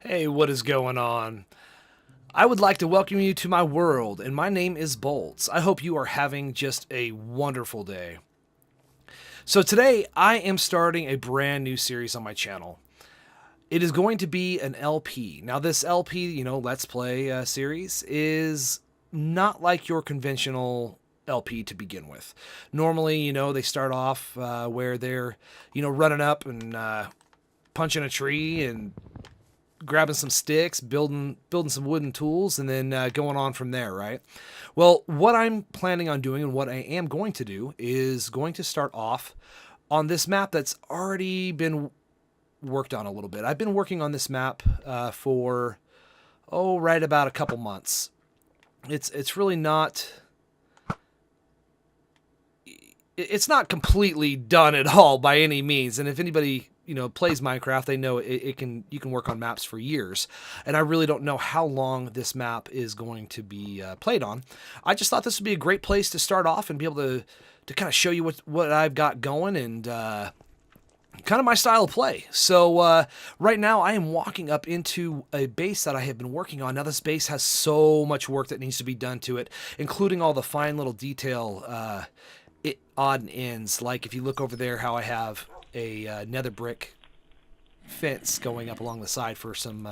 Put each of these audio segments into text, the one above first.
Hey, what is going on? I would like to welcome you to my world, and my name is Bolts. I hope you are having just a wonderful day. So, today I am starting a brand new series on my channel. It is going to be an LP. Now, this LP, Let's Play series, is not like your conventional LP to begin with. Normally, they start off where they're, running up and punching a tree and grabbing some sticks, building some wooden tools, and then going on from there, right? Well, what I'm planning on doing and what I am going to do is going to start off on this map that's already been worked on a little bit. I've been working on this map for right about a couple months. It's really not. It's not completely done at all by any means, and if anybody plays Minecraft, they know you can work on maps for years, and I really don't know how long this map is going to be played on. I just thought this would be a great place to start off and be able to kind of show you what I've got going and kind of my style of play. So right now I am walking up into a base that I have been working on. Now this base has so much work that needs to be done to it, including all the fine little detail odd and ends. Like if you look over there, how I have a nether brick fence going up along the side for some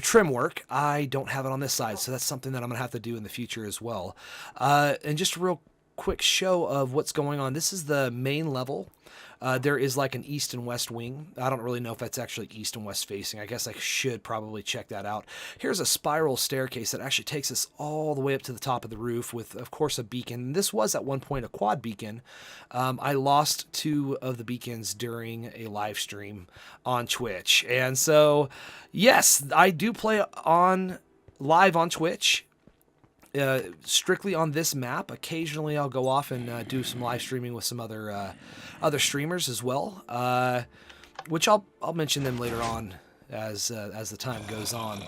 trim work. I don't have it on this side, so that's something that I'm gonna have to do in the future as well. And just a real quick show of what's going on. This is the main level. There is like an east and west wing. I don't really know if that's actually east and west facing. I guess I should probably check that out. Here's a spiral staircase that actually takes us all the way up to the top of the roof with, of course, a beacon. This was at one point a quad beacon. I lost 2 of the beacons during a live stream on Twitch. And so, yes, I do play on live on Twitch. Strictly on this map. Occasionally, I'll go off and do some live streaming with some other streamers as well, which I'll mention them later on as the time goes on.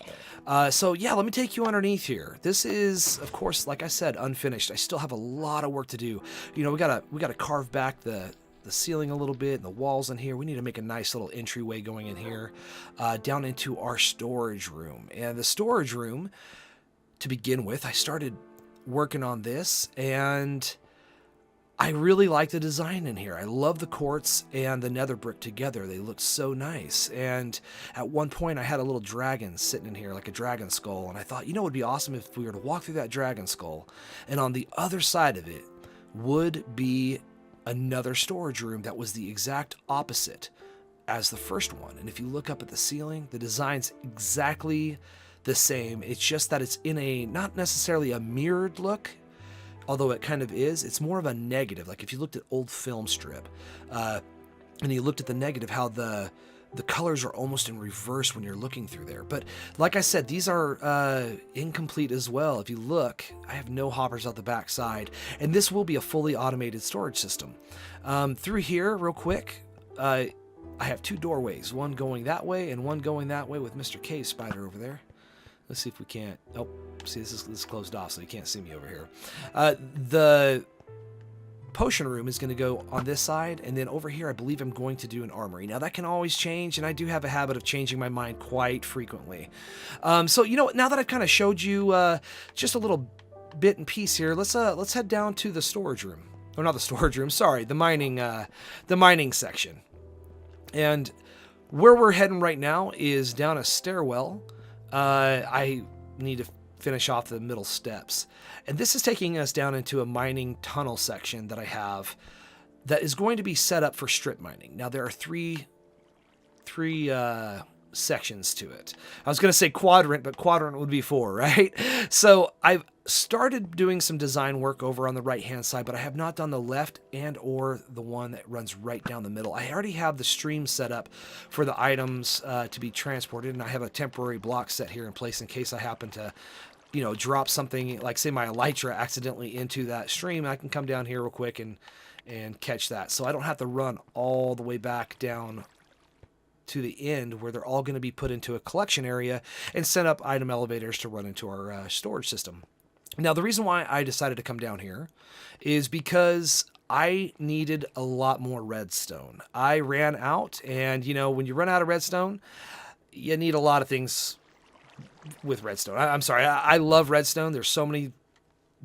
So yeah, let me take you underneath here. This is, of course, like I said, unfinished. I still have a lot of work to do. We gotta carve back the ceiling a little bit and the walls in here. We need to make a nice little entryway going in here, down into our storage room. And the storage room, to begin with, I started working on this, and I really like the design in here. I love the quartz and the nether brick together. They look so nice. And at one point, I had a little dragon sitting in here, like a dragon skull, and I thought, it would be awesome if we were to walk through that dragon skull, and on the other side of it would be another storage room that was the exact opposite as the first one. And if you look up at the ceiling, the design's exactly the same. It's just that it's in a not necessarily a mirrored look, although it kind of is. It's more of a negative. Like if you looked at old film strip and you looked at the negative, how the colors are almost in reverse when you're looking through there. But like I said, these are incomplete as well. If you look, I have no hoppers out the back side, and this will be a fully automated storage system. Through here, real quick, I have 2 doorways, one going that way and one going that way with Mr. Cave Spider over there. Let's see if we can't. Oh, see, this is closed off, so you can't see me over here. The potion room is going to go on this side, and then over here, I believe I'm going to do an armory. Now, that can always change, and I do have a habit of changing my mind quite frequently. So, now that I've kind of showed you just a little bit and piece here, let's head down to the storage room. Oh, not the storage room. Sorry, the mining section. And where we're heading right now is down a stairwell. I need to finish off the middle steps. And this is taking us down into a mining tunnel section that I have that is going to be set up for strip mining. Now, there are three sections to it. I was going to say quadrant, but quadrant would be 4, right? So I've started doing some design work over on the right-hand side, but I have not done the left and or the one that runs right down the middle. I already have the stream set up for the items to be transported, and I have a temporary block set here in place in case I happen to drop something, like say my elytra accidentally into that stream. I can come down here real quick and catch that. So I don't have to run all the way back down to the end where they're all going to be put into a collection area and set up item elevators to run into our storage system. Now, the reason why I decided to come down here is because I needed a lot more redstone. I ran out, and when you run out of redstone, you need a lot of things with redstone. I'm sorry, I love redstone. There's so many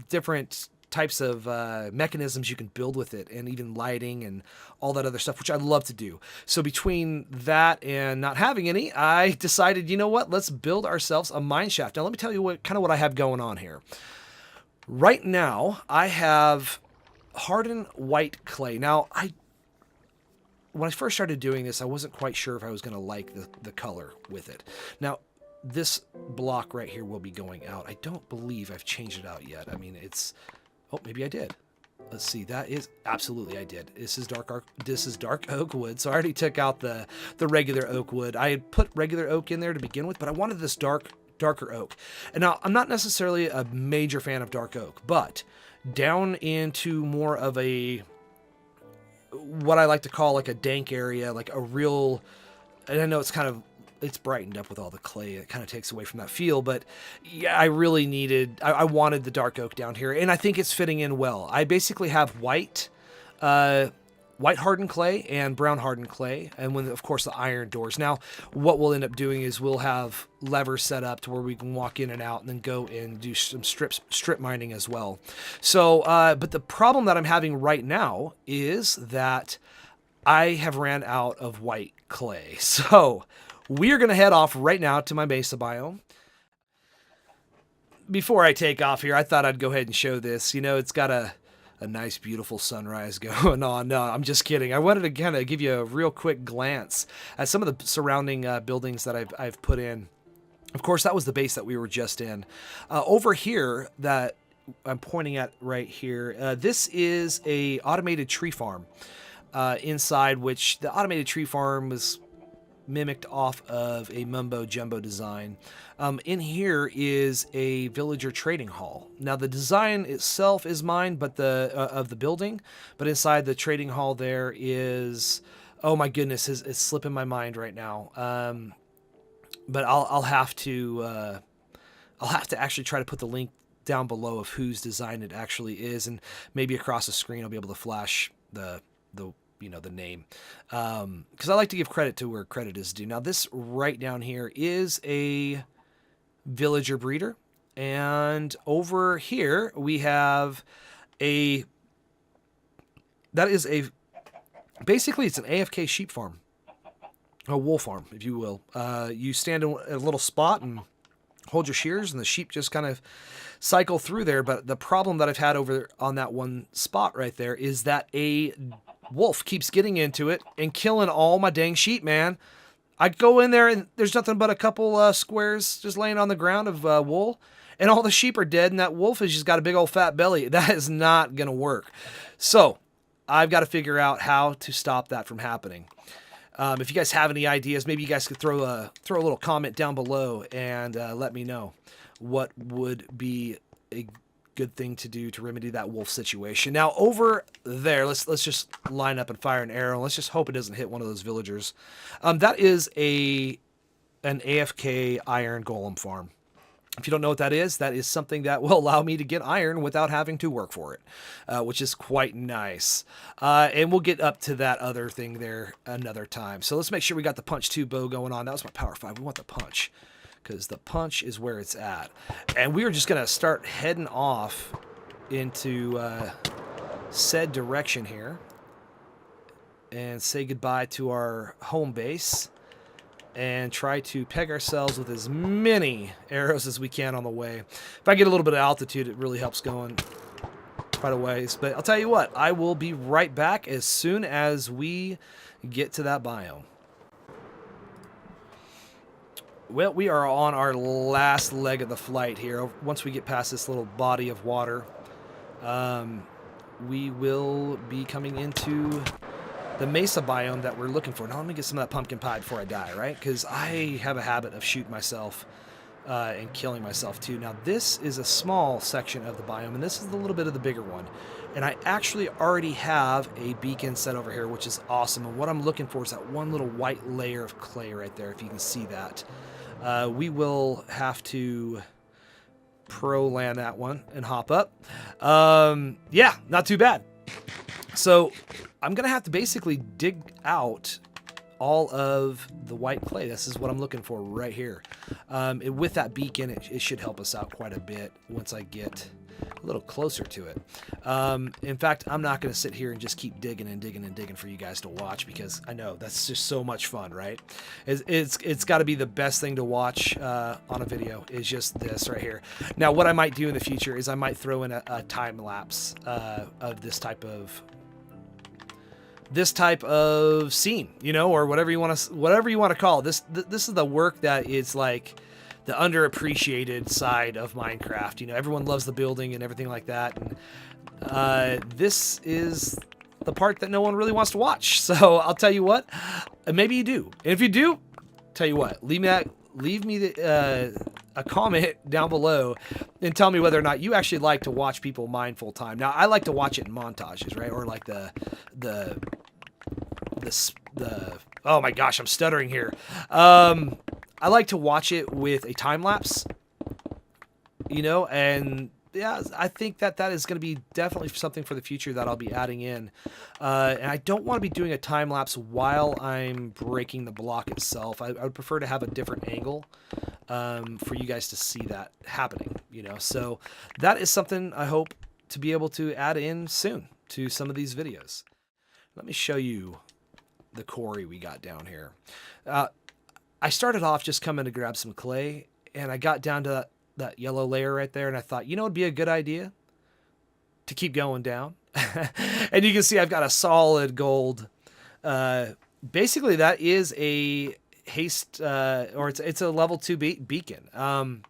different types of mechanisms you can build with it, and even lighting and all that other stuff, which I love to do. So between that and not having any, I decided, you know what, let's build ourselves a mine shaft. Now let me tell you what I have going on here. Right now, I have hardened white clay. Now, when I first started doing this, I wasn't quite sure if I was going to like the color with it. Now, this block right here will be going out. I don't believe I've changed it out yet. I mean, it's... Oh, maybe I did. Let's see. That is... Absolutely, I did. This is dark oak wood. So I already took out the regular oak wood. I had put regular oak in there to begin with, but I wanted this darker oak. And now, I'm not necessarily a major fan of dark oak, but down into more of a... what I like to call like a dank area, like a real... And I know it's brightened up with all the clay. It kind of takes away from that feel, but yeah, I really needed, I wanted the dark oak down here, and I think it's fitting in well. I basically have white hardened clay and brown hardened clay, and of course the iron doors. Now, what we'll end up doing is we'll have levers set up to where we can walk in and out, and then go and do some strip mining as well. So, but the problem that I'm having right now is that I have ran out of white clay. So we're going to head off right now to my mesa biome. Before I take off here, I thought I'd go ahead and show this. You know, it's got a nice, beautiful sunrise going on. No, I'm just kidding. I wanted to kind of give you a real quick glance at some of the surrounding buildings that I've put in. Of course, that was the base that we were just in. Over here, that I'm pointing at right here, this is a automated tree farm inside, which the automated tree farm was mimicked off of a Mumbo Jumbo design. In here is a villager trading hall. Now the design itself is mine, but of the building, but inside the trading hall there is, oh my goodness, it's slipping my mind right now. But I'll have to actually try to put the link down below of whose design it actually is, and maybe across the screen I'll be able to flash the name, because I like to give credit to where credit is due. Now this right down here is a villager breeder, and over here we have basically it's an AFK sheep farm, a wool farm, if you will. You stand in a little spot and hold your shears, and the sheep just kind of cycle through there. But the problem that I've had over on that one spot right there is that a wolf keeps getting into it and killing all my dang sheep, man. I go in there and there's nothing but a couple squares just laying on the ground of wool, and all the sheep are dead, and that wolf has just got a big old fat belly. That is not going to work. So I've got to figure out how to stop that from happening. If you guys have any ideas, maybe you guys could throw a little comment down below and let me know what would be a good thing to do to remedy that wolf situation. Now over there, let's just line up and fire an arrow. Let's just hope it doesn't hit one of those villagers. That is an AFK iron golem farm. If you don't know what that is something that will allow me to get iron without having to work for it, which is quite nice. And we'll get up to that other thing there another time. So let's make sure we got the punch 2 bow going on. That was my power 5. We want the punch, because the punch is where it's at. And we are just going to start heading off into said direction here and say goodbye to our home base and try to peg ourselves with as many arrows as we can on the way. If I get a little bit of altitude, it really helps going quite a ways. But I'll tell you what, I will be right back as soon as we get to that biome. Well, we are on our last leg of the flight here. Once we get past this little body of water, we will be coming into the mesa biome that we're looking for. Now let me get some of that pumpkin pie before I die, right? Because I have a habit of shooting myself and killing myself too. Now this is a small section of the biome, and this is a little bit of the bigger one. And I actually already have a beacon set over here, which is awesome. And what I'm looking for is that one little white layer of clay right there, if you can see that. We will have to pro land that one and hop up. Yeah, not too bad. So I'm going to have to basically dig out all of the white clay. This is what I'm looking for right here. With that beacon, it should help us out quite a bit once I get a little closer to it. In fact, I'm not going to sit here and just keep digging and digging and digging for you guys to watch, because I know that's just so much fun, right? It's got to be the best thing to watch on a video, is just this right here. Now, what I might do in the future is I might throw in a time lapse of this type of scene, you know, or whatever you want to call it. This is the work that is like the underappreciated side of Minecraft. You know, everyone loves the building and everything like that, and this is the part that no one really wants to watch. So I'll tell you what, maybe you do. And if you do, tell you what, leave me a comment down below and tell me whether or not you actually like to watch people mine full time. Now, I like to watch it in montages, right? Or like the oh my gosh, I'm stuttering here. I like to watch it with a time lapse, you know, and yeah, I think that is going to be definitely something for the future that I'll be adding in. And I don't want to be doing a time lapse while I'm breaking the block itself. I would prefer to have a different angle for you guys to see that happening, you know. So that is something I hope to be able to add in soon to some of these videos. Let me show you the quarry we got down here. I started off just coming to grab some clay, and I got down to that yellow layer right there, and I thought, you know, it'd be a good idea to keep going down. And you can see I've got a solid gold. Basically, that is a haste, or it's a level 2 beacon. You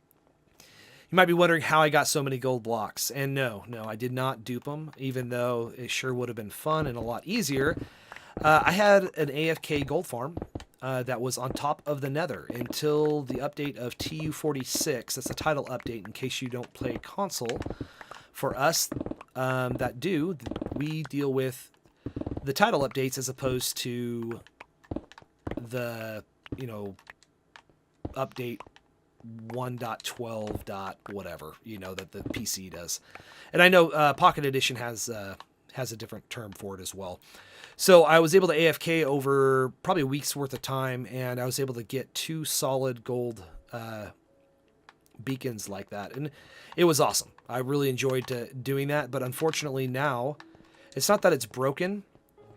might be wondering how I got so many gold blocks, and no, I did not dupe them, even though it sure would have been fun and a lot easier. I had an AFK gold farm that was on top of the nether until the update of TU46. That's the title update in case you don't play console. For us that do, we deal with the title updates as opposed to the, you know, update 1.12. Whatever, you know, that the PC does. And I know Pocket Edition has a different term for it as well. So I was able to AFK over probably a week's worth of time, and I was able to get 2 solid gold beacons like that. And it was awesome. I really enjoyed doing that, but unfortunately now, it's not that it's broken.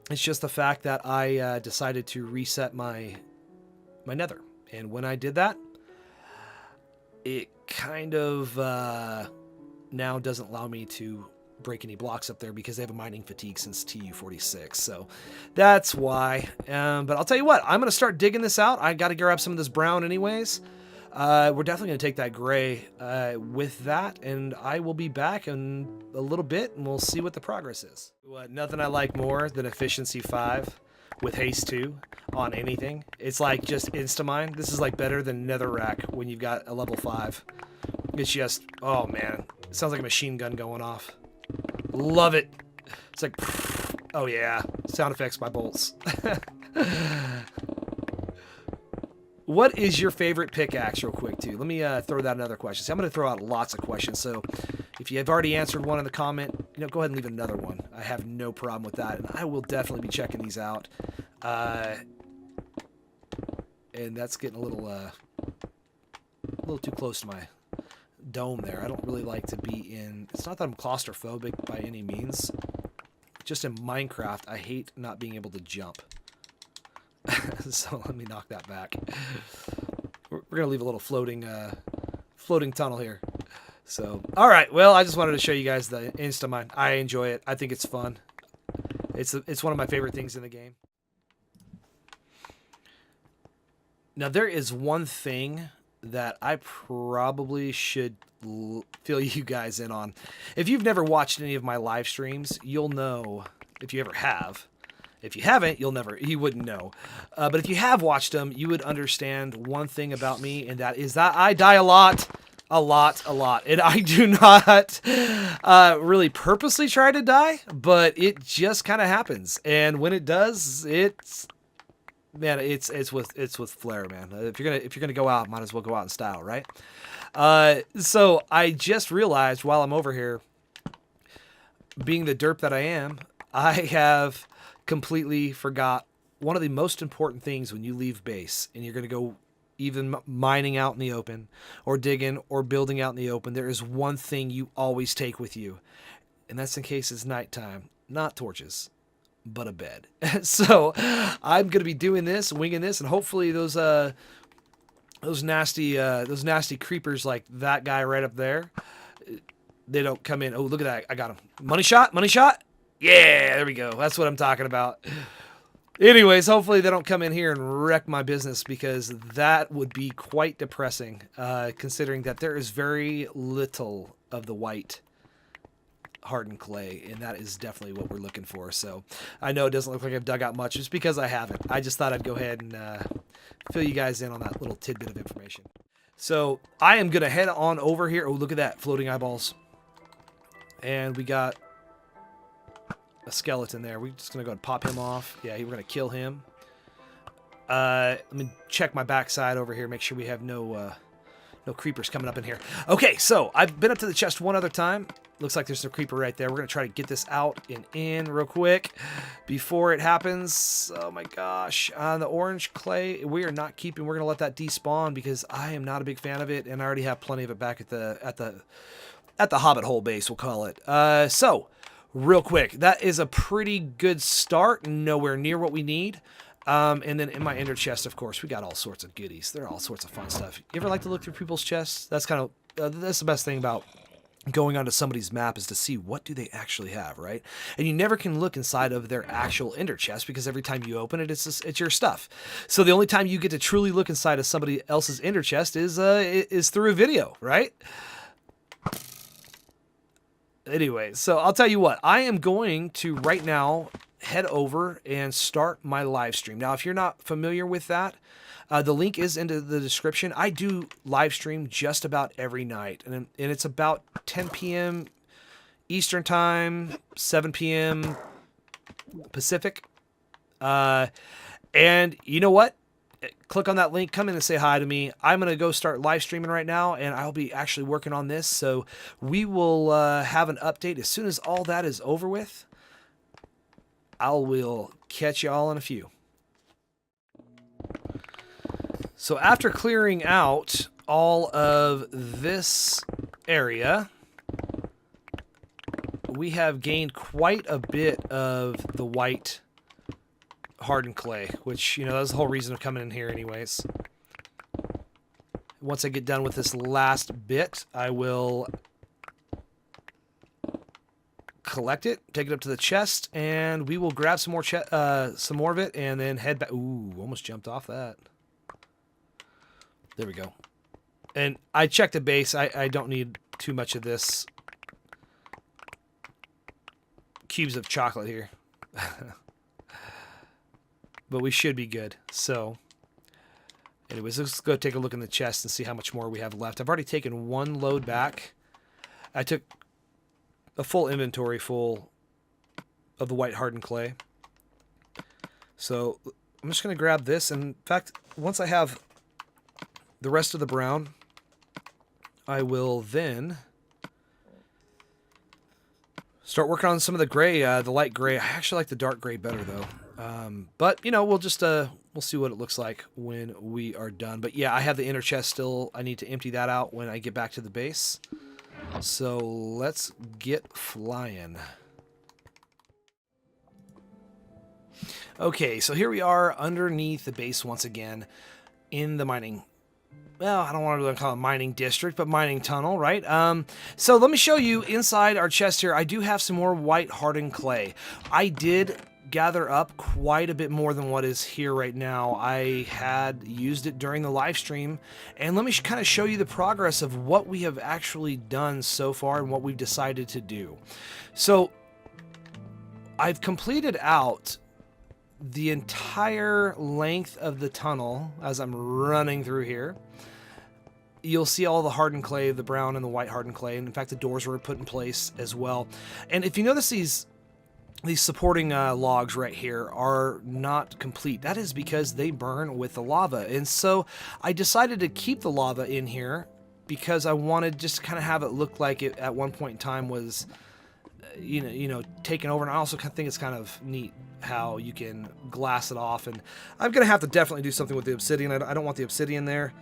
It's just the fact that I decided to reset my nether. And when I did that, it kind of now doesn't allow me to break any blocks up there because they have a mining fatigue since TU46. So that's why. But I'll tell you what, I'm going to start digging this out. I got to grab some of this brown anyways. We're definitely going to take that gray with that, and I will be back in a little bit, and we'll see what the progress is. Nothing I like more than efficiency 5 with haste 2 on anything. It's like just insta-mine. This is like better than netherrack when you've got a level 5. It's just, oh man, it sounds like a machine gun going off. Love it. It's like, oh yeah, sound effects by Bolts. What is your favorite pickaxe, real quick, too? Let me throw that another question. See, I'm going to throw out lots of questions, so if you have already answered one in the comment, you know, go ahead and leave another one. I have no problem with that, and I will definitely be checking these out. And that's getting a little too close to my dome there. I don't really like to be in... It's not that I'm claustrophobic by any means. Just in Minecraft, I hate not being able to jump. So let me knock that back. We're going to leave a little floating tunnel here. So, all right. Well, I just wanted to show you guys the Instamine. I enjoy it. I think it's fun. It's one of my favorite things in the game. Now, there is one thing that I probably should fill you guys in on. If you've never watched any of my live streams, you'll know, if you ever have. If you haven't, you wouldn't know. But if you have watched them, you would understand one thing about me, and that is that I die a lot. And I do not really purposely try to die, but it just kind of happens. And when it does, it's with flair, man. If you're gonna go out, might as well go out in style, right? So I just realized while I'm over here, being the derp that I am, I have completely forgot one of the most important things when you leave base and you're going to go even mining out in the open or digging or building out in the open, there is one thing you always take with you, and that's in case it's nighttime. Not torches, but a bed. So I'm going to be doing this, winging this, and hopefully those nasty creepers like that guy right up there, they don't come in. Oh, look at that. I got him. Money shot. Money shot. Yeah, there we go. That's what I'm talking about. Anyways, hopefully they don't come in here and wreck my business, because that would be quite depressing, considering that there is very little of the white hardened clay, and that is definitely what we're looking for. So I know it doesn't look like I've dug out much just because I haven't. I just thought I'd go ahead and fill you guys in on that little tidbit of information. So I am going to head on over here. Oh, look at that. Floating eyeballs. And we got a skeleton there. We're just going to go and pop him off. Yeah, we're going to kill him. Let me check my backside over here. Make sure we have no creepers coming up in here. Okay, so I've been up to the chest one other time. Looks like there's a creeper right there. We're going to try to get this out and in real quick before it happens. Oh my gosh. The orange clay, we are not keeping. We're going to let that despawn because I am not a big fan of it, and I already have plenty of it back at the Hobbit hole base, we'll call it. So, real quick, that is a pretty good start. Nowhere near what we need. And then in my ender chest, of course, we got all sorts of goodies. There are all sorts of fun stuff. You ever like to look through people's chests? That's kind of that's the best thing about going onto somebody's map, is to see what do they actually have, right? And you never can look inside of their actual ender chest, because every time you open it, it's your stuff. So the only time you get to truly look inside of somebody else's ender chest is through a video, right? Anyway, so I'll tell you what, I am going to right now head over and start my live stream. Now, if you're not familiar with that, the link is into the description. I do live stream just about every night, and it's about 10 p.m. Eastern Time, 7 p.m. Pacific. And you know what? Click on that link, come in and say hi to me. I'm going to go start live streaming right now, and I'll be actually working on this. So we will have an update as soon as all that is over with. I will catch you all in a few. So after clearing out all of this area, we have gained quite a bit of the white hardened clay, which, you know, that's the whole reason of coming in here anyways. Once I get done with this last bit, I will collect it, take it up to the chest, and we will grab some more of it, and then head back. Ooh, almost jumped off that. There we go. And I checked the base. I don't need too much of this cubes of chocolate here. But we should be good. So, anyways, let's go take a look in the chest and see how much more we have left. I've already taken one load back. I took a full inventory full of the white hardened clay. So, I'm just going to grab this. And in fact, once I have the rest of the brown, I will then start working on some of the gray, the light gray. I actually like the dark gray better, though. But, you know, we'll just, we'll see what it looks like when we are done. But, yeah, I have the inner chest still. I need to empty that out when I get back to the base. So, let's get flying. Okay, so here we are underneath the base once again in the mining, well, I don't want to call it mining district, but mining tunnel, right? So let me show you inside our chest here. I do have some more white hardened clay. I did gather up quite a bit more than what is here right now. I had used it during the live stream, and let me kind of show you the progress of what we have actually done so far and what we've decided to do. So I've completed out the entire length of the tunnel as I'm running through here. You'll see all the hardened clay, the brown and the white hardened clay, and in fact the doors were put in place as well. And if you notice, these supporting logs right here are not complete. That is because they burn with the lava, and so I decided to keep the lava in here because I wanted just to kind of have it look like it at one point in time was taken over. And I also think it's kind of neat how you can glass it off. And I'm gonna have to definitely do something with the obsidian. I don't want the obsidian there,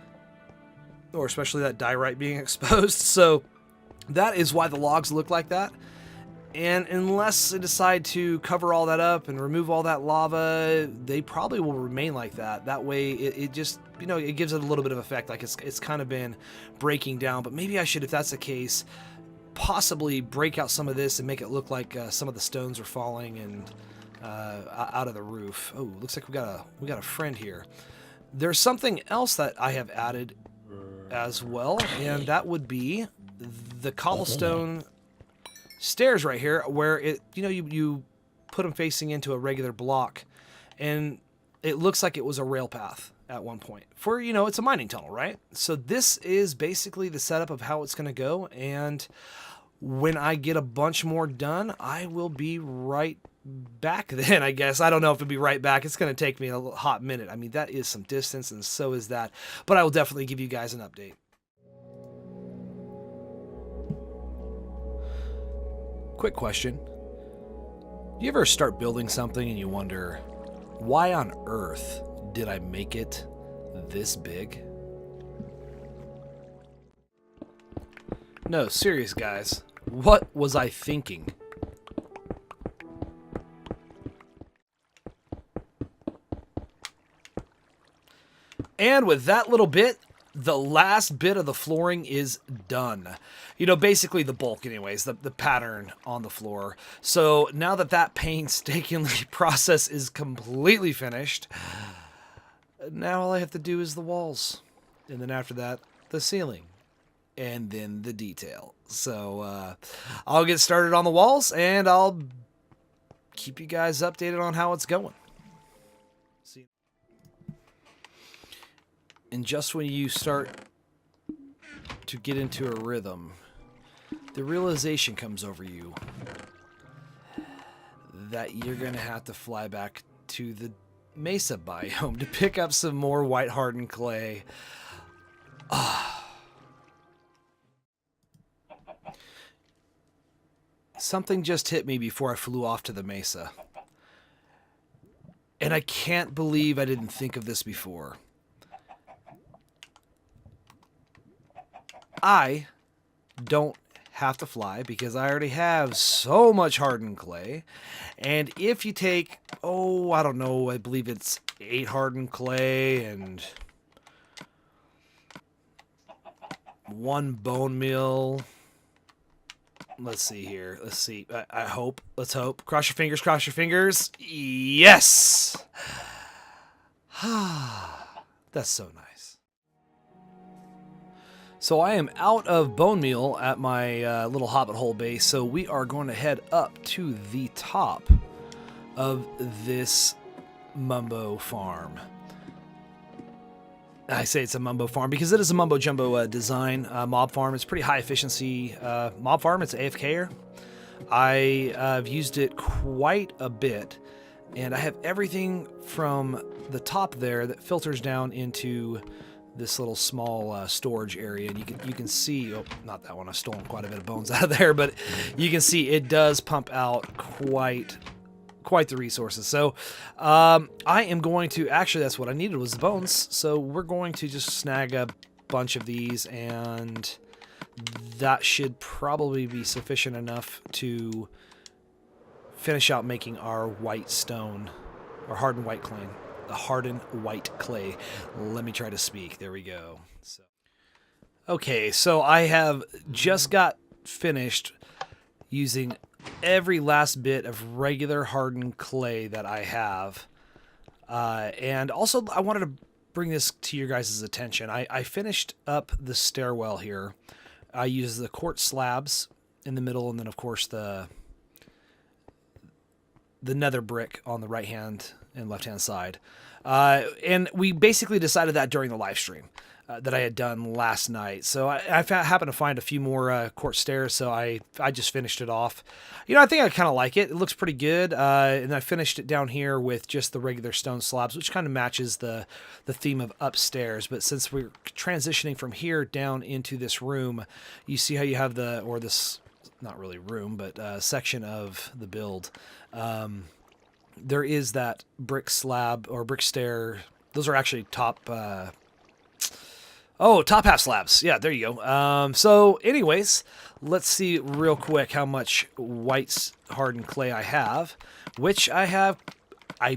or especially that diorite being exposed. So that is why the logs look like that. And unless I decide to cover all that up and remove all that lava, they probably will remain like that. That way, it just, it gives it a little bit of effect, like it's kind of been breaking down. But maybe I should, if that's the case, possibly break out some of this and make it look like some of the stones are falling and out of the roof. Oh, looks like we got a friend here. There's something else that I have added as well, and that would be the cobblestone stairs right here, where you put them facing into a regular block, and it looks like it was a rail path at one point for, it's a mining tunnel, right? So this is basically the setup of how it's going to go, and when I get a bunch more done, I will be right back then, I guess. I don't know if it'll be right back. It's going to take me a hot minute. I mean, that is some distance, and so is that, but I will definitely give you guys an update. Quick question. Do you ever start building something and you wonder, why on earth did I make it this big? No, serious guys. What was I thinking? And with that little bit, the last bit of the flooring is done. Basically the bulk anyways, the pattern on the floor. So now that painstakingly process is completely finished, now all I have to do is the walls. And then after that, the ceiling. And then the detail. So I'll get started on the walls, and I'll keep you guys updated on how it's going. And just when you start to get into a rhythm, the realization comes over you that you're going to have to fly back to the Mesa biome to pick up some more white hardened clay. Something just hit me before I flew off to the Mesa. And I can't believe I didn't think of this before. I don't have to fly because I already have so much hardened clay. And if you take, I don't know, I believe it's 8 hardened clay and 1 bone meal. Let's see here. Let's see. I hope. Let's hope. Cross your fingers. Cross your fingers. Yes! That's so nice. So I am out of bone meal at my little hobbit hole base, so we are going to head up to the top of this Mumbo farm. I say it's a Mumbo farm because it is a Mumbo Jumbo design mob farm. It's pretty high efficiency mob farm. It's AFKer. I've used it quite a bit, and I have everything from the top there that filters down into this little small storage area, and you can see, not that one, I've stolen quite a bit of bones out of there, but you can see it does pump out quite the resources. So I am going to, actually that's what I needed was the bones, so we're going to just snag a bunch of these, and that should probably be sufficient enough to finish out making our white stone, or hardened white clay. The hardened white clay. Let me try to speak. There we go. Okay, so I have just got finished using every last bit of regular hardened clay that I have. And also, I wanted to bring this to your guys' attention. I finished up the stairwell here. I used the quartz slabs in the middle, and then, of course, the nether brick on the right-hand and left-hand side. And we basically decided that during the live stream that I had done last night. So I happened to find a few more quartz stairs, so I just finished it off. I think I kind of like it. It looks pretty good. And I finished it down here with just the regular stone slabs, which kind of matches the theme of upstairs. But since we're transitioning from here down into this room, you see how you have this not really room, but section of the build, there is that brick slab or brick stair. Those are actually top. Top half slabs. Yeah, there you go. So, anyways, let's see real quick how much white hardened clay I have, which I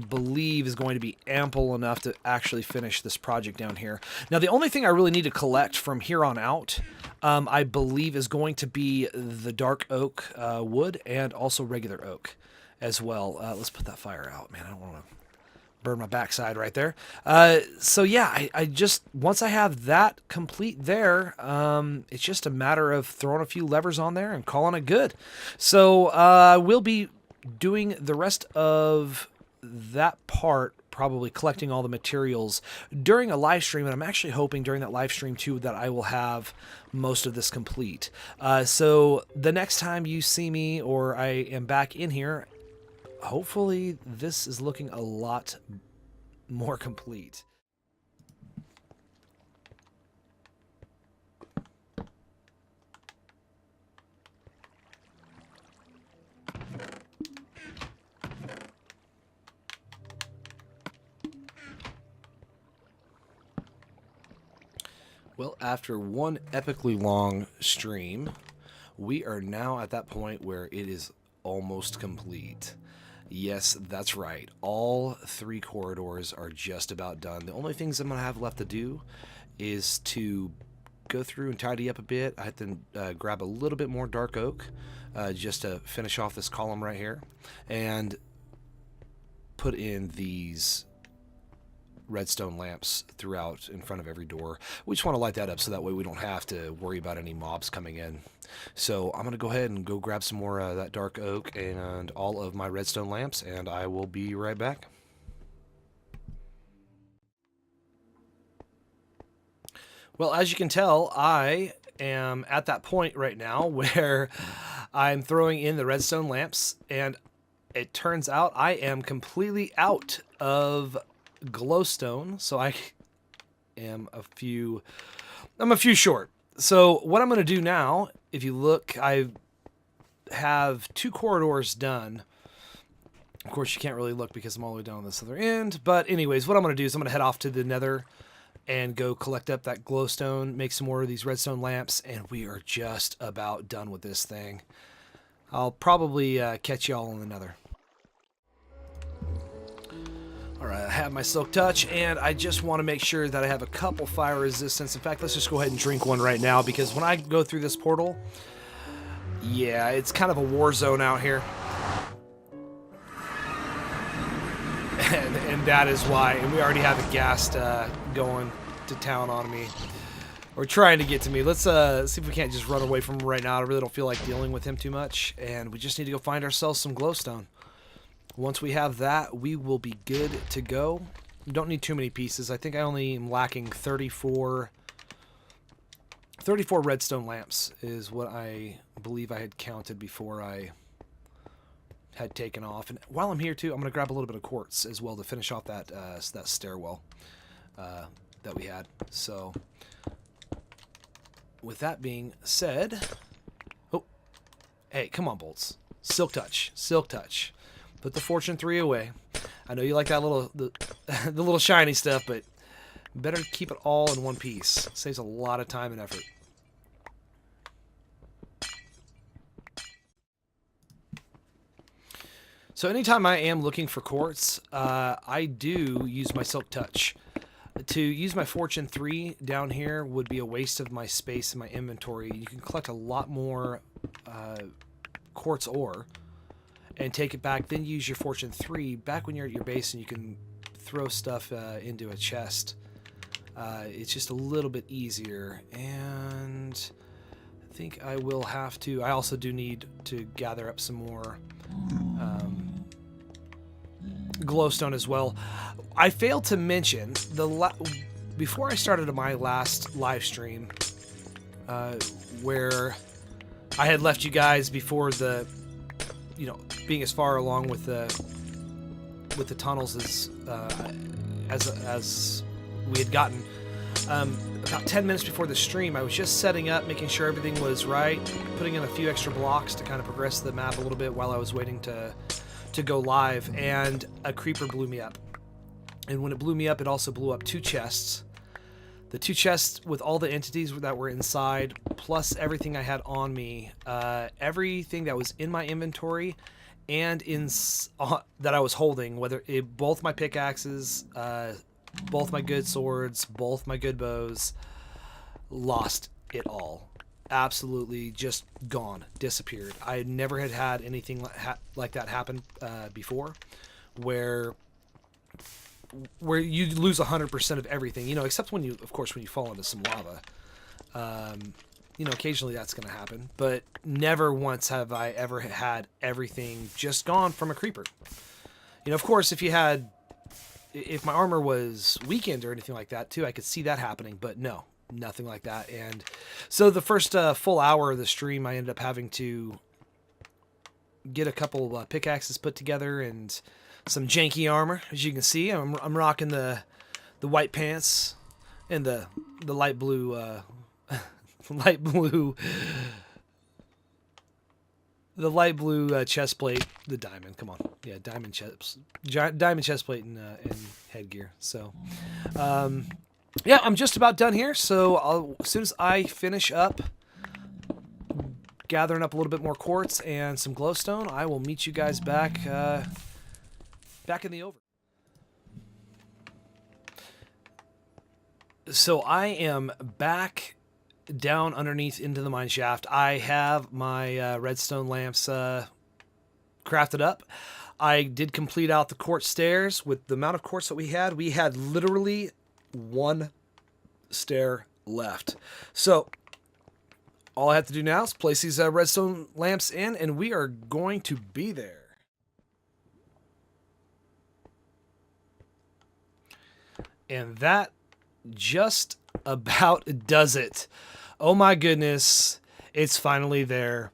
believe is going to be ample enough to actually finish this project down here. Now, the only thing I really need to collect from here on out, I believe, is going to be the dark oak wood and also regular oak as well. Let's put that fire out, man. I don't want to burn my backside right there. So yeah, I just, once I have that complete there, it's just a matter of throwing a few levers on there and calling it good. So we'll be doing the rest of that part, probably collecting all the materials during a live stream, and I'm actually hoping during that live stream too that I will have most of this complete. So the next time you see me or I am back in here, hopefully this is looking a lot more complete. Well, after one epically long stream, we are now at that point where it is almost complete. Yes, that's right. All 3 corridors are just about done. The only things I'm going to have left to do is to go through and tidy up a bit. I have to grab a little bit more dark oak just to finish off this column right here and put in these redstone lamps throughout in front of every door. We just want to light that up so that way we don't have to worry about any mobs coming in. So I'm going to go ahead and go grab some more of that dark oak and all of my redstone lamps, and I will be right back. Well, as you can tell, I am at that point right now where I'm throwing in the redstone lamps, and it turns out I am completely out of glowstone, so I'm a few short. So what I'm going to do now, if you look, I have 2 corridors done. Of course, you can't really look because I'm all the way down on this other end, but anyways, what I'm going to do is I'm going to head off to the nether and go collect up that glowstone, make some more of these redstone lamps, and we are just about done with this thing. I'll probably catch y'all in the nether. Alright, I have my silk touch, and I just want to make sure that I have a couple fire resistance. In fact, let's just go ahead and drink one right now, because when I go through this portal, yeah, it's kind of a war zone out here. And that is why. And we already have a ghast going to town on me. Or trying to get to me. Let's see if we can't just run away from him right now. I really don't feel like dealing with him too much. And we just need to go find ourselves some glowstone. Once we have that, we will be good to go. We don't need too many pieces. I think I only am lacking 34 redstone lamps is what I believe I had counted before I had taken off. And while I'm here too, I'm going to grab a little bit of quartz as well to finish off that that stairwell that we had. So with that being said, oh, hey, come on, Bolts. Silk touch, silk touch. Put the Fortune 3 away. I know you like that the little shiny stuff, but better keep it all in one piece. Saves a lot of time and effort. So anytime I am looking for quartz, I do use my silk touch. To use my Fortune 3 down here would be a waste of my space in my inventory. You can collect a lot more quartz ore and take it back, then use your Fortune 3 back when you're at your base, and you can throw stuff into a chest. It's just a little bit easier, and I think I will have to. I also do need to gather up some more glowstone as well. I failed to mention before I started my last live stream, where I had left you guys before the, being as far along with the tunnels as we had gotten. about 10 minutes before the stream, I was just setting up, making sure everything was right, putting in a few extra blocks to kind of progress the map a little bit while I was waiting to go live, and a creeper blew me up. And when it blew me up, it also blew up 2 chests. The 2 chests with all the entities that were inside, plus everything I had on me, everything that was in my inventory and that I was holding, both my pickaxes, both my good swords, both my good bows, lost it all. Absolutely just gone, disappeared. I never had anything like that happen before, where you lose 100% of everything, you know, except when you fall into some lava. You know, occasionally that's going to happen, but never once have I ever had everything just gone from a creeper. You know, of course, if my armor was weakened or anything like that too, I could see that happening, but no, nothing like that. And so the first full hour of the stream, I ended up having to get a couple pickaxes put together and some janky armor. As you can see, I'm rocking the white pants and the light blue chest plate, the diamond. Come on, yeah, diamond chest plate and headgear. So, yeah, I'm just about done here. So as soon as I finish up gathering up a little bit more quartz and some glowstone, I will meet you guys back in the over. So I am back down underneath into the mine shaft. I have my redstone lamps crafted up. I did complete out the quartz stairs. With the amount of quartz that we had literally 1 stair left. So all I have to do now is place these redstone lamps in, and we are going to be there. And that just about does it. Oh my goodness, it's finally there.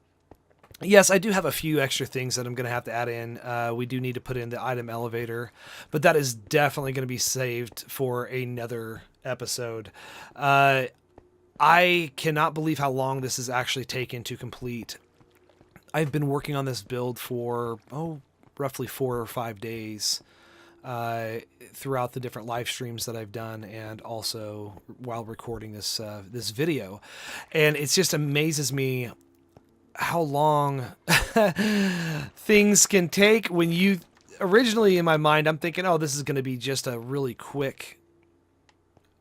Yes, I do have a few extra things that I'm going to have to add in. We do need to put in the item elevator, but that is definitely going to be saved for another episode. I cannot believe how long this has actually taken to complete. I've been working on this build for, roughly 4 or 5 days. Throughout the different live streams that I've done, and also while recording this video, and it just amazes me how long things can take. When you originally, in my mind, I'm thinking, oh, this is going to be just a really quick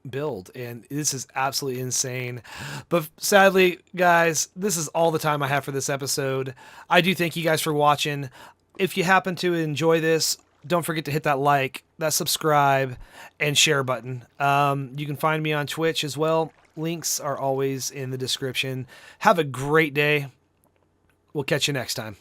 build, and this is absolutely insane. But sadly, guys, this is all the time I have for this episode. I do thank you guys for watching. If you happen to enjoy this, don't forget to hit that like, that subscribe, and share button. You can find me on Twitch as well. Links are always in the description. Have a great day. We'll catch you next time.